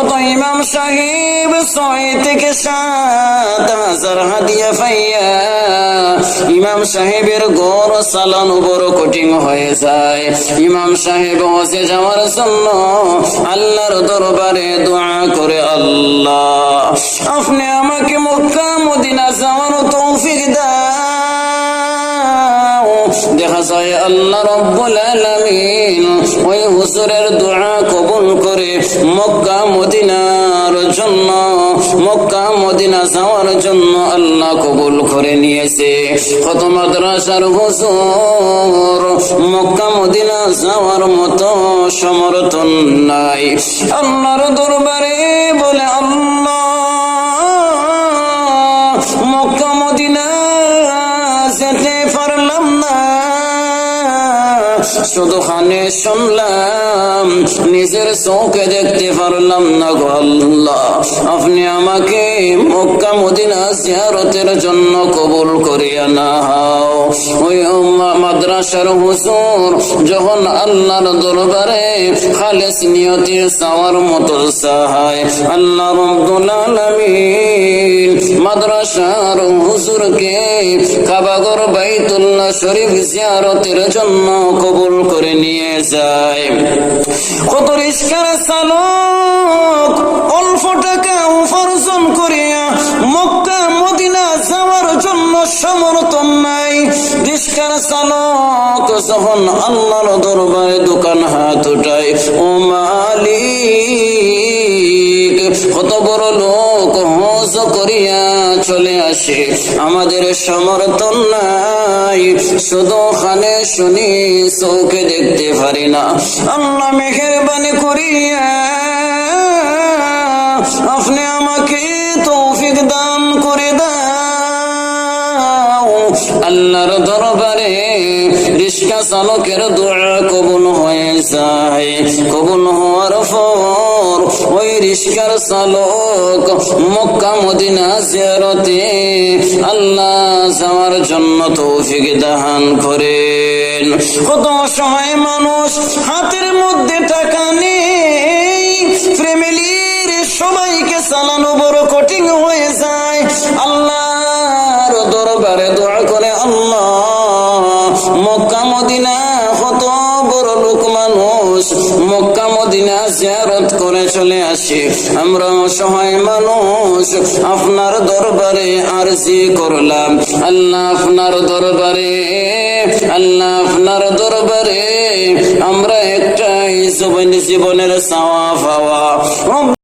কত ইমাম সাহেব 6 থেকে 7,000 হাদিয়া পাইয়া ইমাম সাহেবের গড় চালানো বড় কঠিন হয়ে যায়। ইমাম সাহেব হজে যাওয়ার জন্য আল্লাহর দরবারে দোয়া করে, আল্লাহ আপনি আমাকে মক্কা মদিনা যাওয়ার তৌফিক দাও। দেখা যায় আল্লাহ রাব্বুল আলামিন ওই হুজুরের দোয়া কবুল করে মক্কা মদিনার জন্য, মক্কা মদিনা যাওয়ার জন্য আল্লাহ কবুল করে নিয়েছে। কত মাদ্রাসার হুজুর মক্কা মদিনা যাওয়ার মতো সমর্থন নাই। আল্লাহর দরবারে বলে, আল্লাহ মক্কা মদিনা যেতে পারলাম না, শুধু খানে শুনলাম, নিজের চোখে দেখতে পারলাম না গো আল্লাহ, আপনি আমাকে মক্কা মদিনা জিয়ারতের জন্য কবুল করিয়া নাও। ওই মাদ্রাসার হুজুর যখন আল্লাহর দরবারে খালেস নিয়তে চাওয়ার মতো চায়, আল্লাহ রাব্বুল আলামিন মাদ্রাসার হুজুরকে কাবাগর বাইতুল্লাহ শরীফ জিয়ারতের জন্য কবুল করে নিয়ে যায়। কত রিস্কার চালক অল্প টাকা উপার্জন করিয়া মক্কা মদিনা যাওয়ার জন্য সমর্থন নাই। রিস্কার চালক যখন আল্লাহর দরবারে দোকান হাত উঠায়, ও মালিক কত বড় লোক হজ করিয়া চলে আসে, আমাদের সমর্থন নাই, শুধু খানে শুনি চোখে দেখতে পারি না। আল্লাহ মেহেরবানি করিয়া আপনি আমাকে তৌফিক দান করে দাও। আল্লাহর দরবারে রিস্কা চালকের দোয়া কবুল হয়ে যায়। কবুল হওয়ার পর ওই রিস্কার চালক মক্কা মদিনা জিয়ারতে আল্লাহ যাওয়ার জন্য তৌফিক দান করেন। কত অসহায় মানুষ হাতের মধ্যে টাকা নেই, ফ্যামিলির সবাইকে চালানো বড় কঠিন হয়ে যায়। আল্লাহর দরবারে দোয়া করে, আল্লাহ মক্কা মদিনা কত বড় লোক মানুষ মক্কা মদিনা জিয়ারত করে চলে আসে, আমরা অসহায় মানুষ আপনার দরবারে আরজি করলাম। আল্লাহ আপনার দরবারে, আল্লাহ আপনার দরবারে আমরা একটাই জীবনের চাওয়া পাওয়া